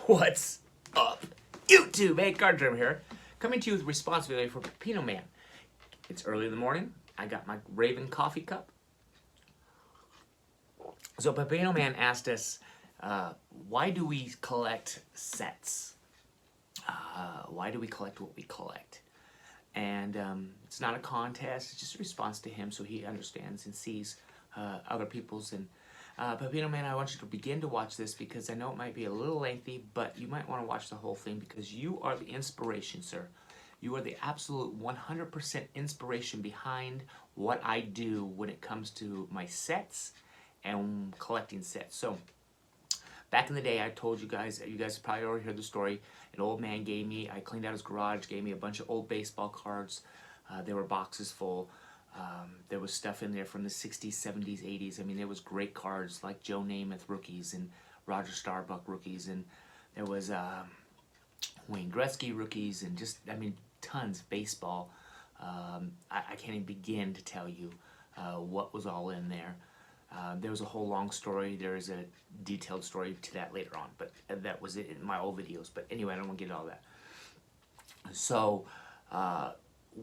What's up, YouTube? Hey, Card Dreamer here, coming to you with a response video for Pepino Man. It's early in the morning. I got my Raven coffee cup. So Pepino Man asked us, why do we collect sets? Why do we collect what we collect? And it's not a contest, it's just a response to him so he understands and sees other people's. And Pepino Man, I want you to begin to watch this because I know it might be a little lengthy, but you might want to watch the whole thing because you are the inspiration, sir. You are the absolute 100% inspiration behind what I do when it comes to my sets and collecting sets. So, back in the day, I told you guys probably already heard the story. An old man I cleaned out his garage, gave me a bunch of old baseball cards. There were boxes full. There was stuff in there from the 60s, 70s, 80s. I mean, there was great cards like Joe Namath rookies and Roger Starbuck rookies. And there was Wayne Gretzky rookies and just, I mean, tons of baseball. I can't even begin to tell you what was all in there. There was a whole long story. There is a detailed story to that later on, but that was it in my old videos. But anyway, I don't want to get into all that. So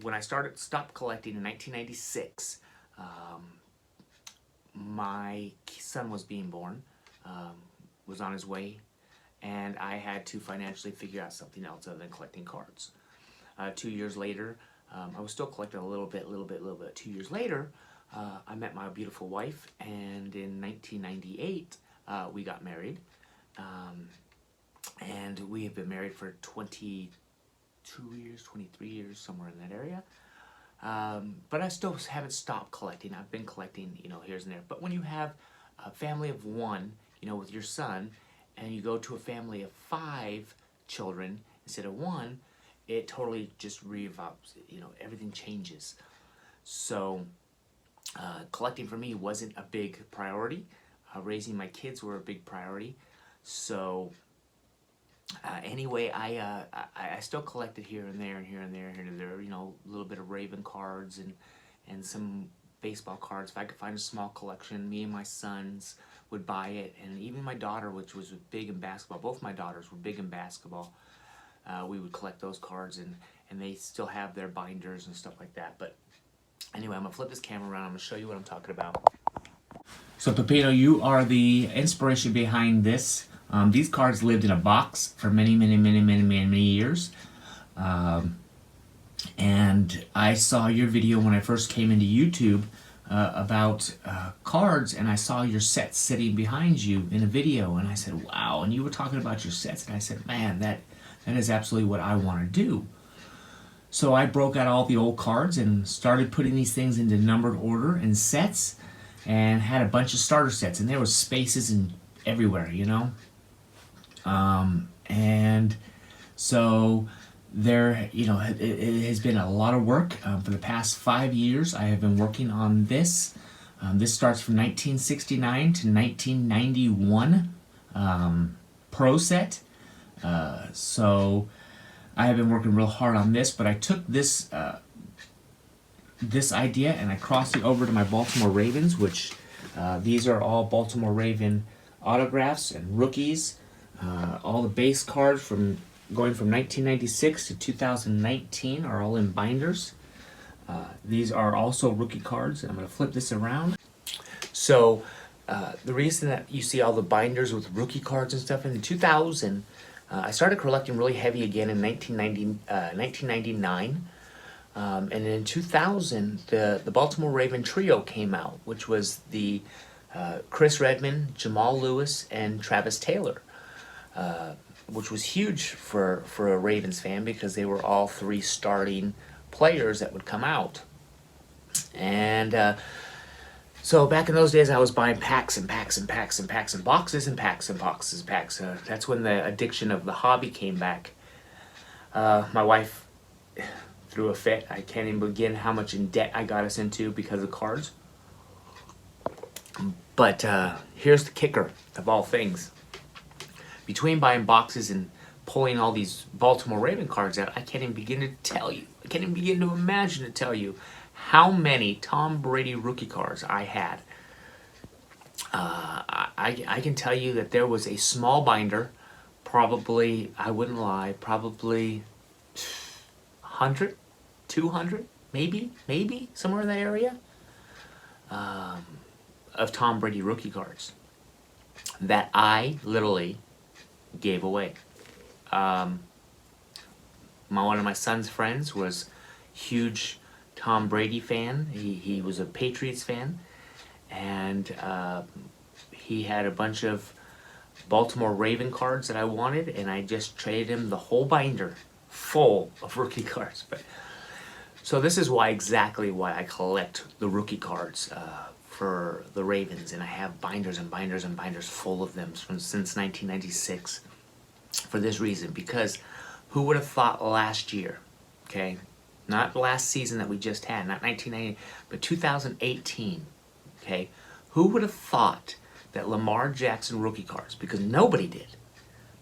when I stopped collecting in 1996, my son was being born, was on his way, and I had to financially figure out something else other than collecting cards. 2 years later, I was still collecting a little bit. 2 years later, I met my beautiful wife, and in 1998, we got married. And we have been married for 22 years, 23 years, somewhere in that area. But I still haven't stopped collecting. I've been collecting, you know, here and there. But when you have a family of one, you know, with your son, and you go to a family of 5 children instead of 1, it totally just revolves, you know, everything changes. So collecting for me wasn't a big priority. Raising my kids were a big priority. So anyway, I still collected here and there, you know, a little bit of Raven cards and some baseball cards. If I could find a small collection, me and my sons would buy it, and even my daughter, which was big in basketball, both my daughters were big in basketball, we would collect those cards, and they still have their binders and stuff like that. But anyway, I'm going to flip this camera around. I'm going to show you what I'm talking about. So, Pepino, you are the inspiration behind this. These cards lived in a box for many years. And I saw your video when I first came into YouTube about cards, and I saw your sets sitting behind you in a video, and I said, wow. And you were talking about your sets, and I said, man, that is absolutely what I want to do. So I broke out all the old cards and started putting these things into numbered order and sets, and had a bunch of starter sets, and there was spaces and everywhere, you know. And so there, you know, it has been a lot of work. For the past 5 years, I have been working on this. This starts from 1969 to 1991 Pro set. So I have been working real hard on this, but I took this this idea and I crossed it over to my Baltimore Ravens, which these are all Baltimore Raven autographs and rookies. All the base cards from going from 1996 to 2019 are all in binders. These are also rookie cards. I'm going to flip this around. So the reason that you see all the binders with rookie cards and stuff, in 2000, I started collecting really heavy again in 1999. And in 2000, the Baltimore Raven Trio came out, which was the Chris Redman, Jamal Lewis, and Travis Taylor, which was huge for a Ravens fan because they were all 3 starting players that would come out. And so back in those days, I was buying packs and packs and packs and packs and boxes and packs and boxes and packs. That's when the addiction of the hobby came back. My wife threw a fit. I can't even begin how much in debt I got us into because of cards. But here's the kicker of all things. Between buying boxes and pulling all these Baltimore Raven cards out, I can't even begin to tell you. I can't even begin to imagine to tell you how many Tom Brady rookie cards I had. I can tell you that there was a small binder probably, I wouldn't lie, probably 100, 200, maybe, somewhere in that area, of Tom Brady rookie cards that I literally gave away. One of my son's friends was huge Tom Brady fan. He was a Patriots fan, and he had a bunch of Baltimore Raven cards that I wanted, and I just traded him the whole binder full of rookie cards. But so this is exactly why I collect the rookie cards for the Ravens, and I have binders and binders and binders full of them since 1996 for this reason. Because who would have thought last year, okay, not last season that we just had, not 1990, but 2018, okay, who would have thought that Lamar Jackson rookie cards, because nobody did,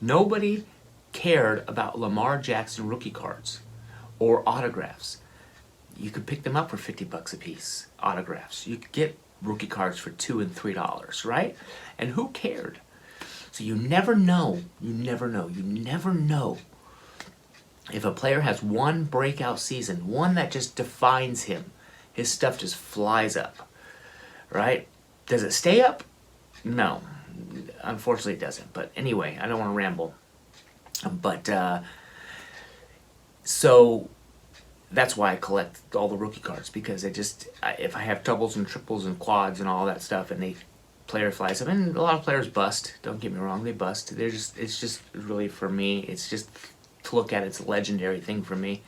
nobody cared about Lamar Jackson rookie cards or autographs. You could pick them up for $50 a piece, autographs. You could get rookie cards for $2 and $3, right? And who cared? So you never know, if a player has one breakout season, one that just defines him, his stuff just flies up, right? Does it stay up? No, unfortunately it doesn't. But anyway, I don't want to ramble. But so that's why I collect all the rookie cards, because if I have doubles and triples and quads and all that stuff, and player flies up, and a lot of players bust. Don't get me wrong, they bust. It's just really, for me, it's just to look at. It's a legendary thing for me.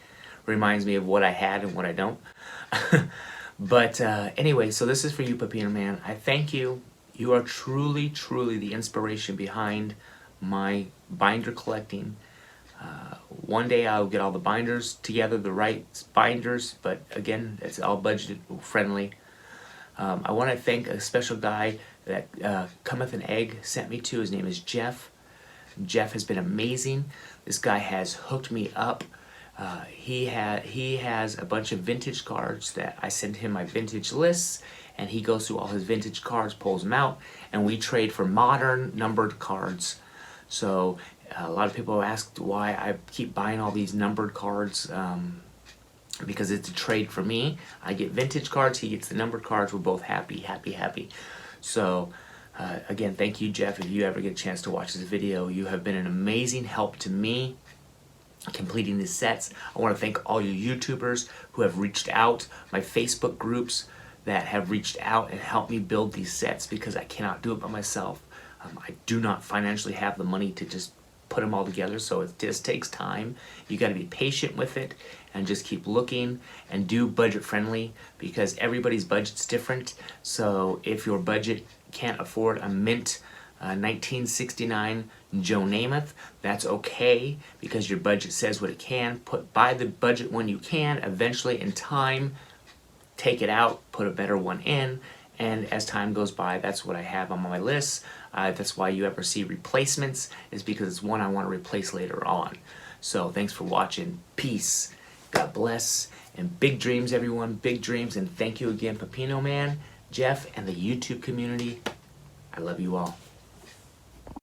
Reminds me of what I had and what I don't. But anyway, so this is for you, Pepino Man. I thank you. You are truly, truly the inspiration behind my binder collecting. One day I'll get all the binders together, the right binders, but again, it's all budget friendly. I want to thank a special guy that Cometh an Egg sent me to. His name is Jeff. Jeff has been amazing. This guy has hooked me up. He has a bunch of vintage cards that I send him my vintage lists, and he goes through all his vintage cards, pulls them out, and we trade for modern numbered cards. So a lot of people asked why I keep buying all these numbered cards, because it's a trade for me. I get vintage cards, he gets the numbered cards. We're both happy. So again, thank you, Jeff. If you ever get a chance to watch this video, you have been an amazing help to me completing these sets. I want to thank all you YouTubers who have reached out, my Facebook groups that have reached out and helped me build these sets, because I cannot do it by myself. I do not financially have the money to just put them all together, so it just takes time. You got to be patient with it and just keep looking and do budget friendly, because everybody's budget's different. So if your budget can't afford a mint 1969 Joe Namath, that's okay, because your budget says what it can. Buy the budget one you can. Eventually, in time, take it out, put a better one in, and as time goes by, that's what I have on my list. That's why you ever see replacements, is because it's one I want to replace later on. So thanks for watching. Peace. God bless. And big dreams, everyone. Big dreams. And thank you again, Pepino Man, Jeff, and the YouTube community. I love you all.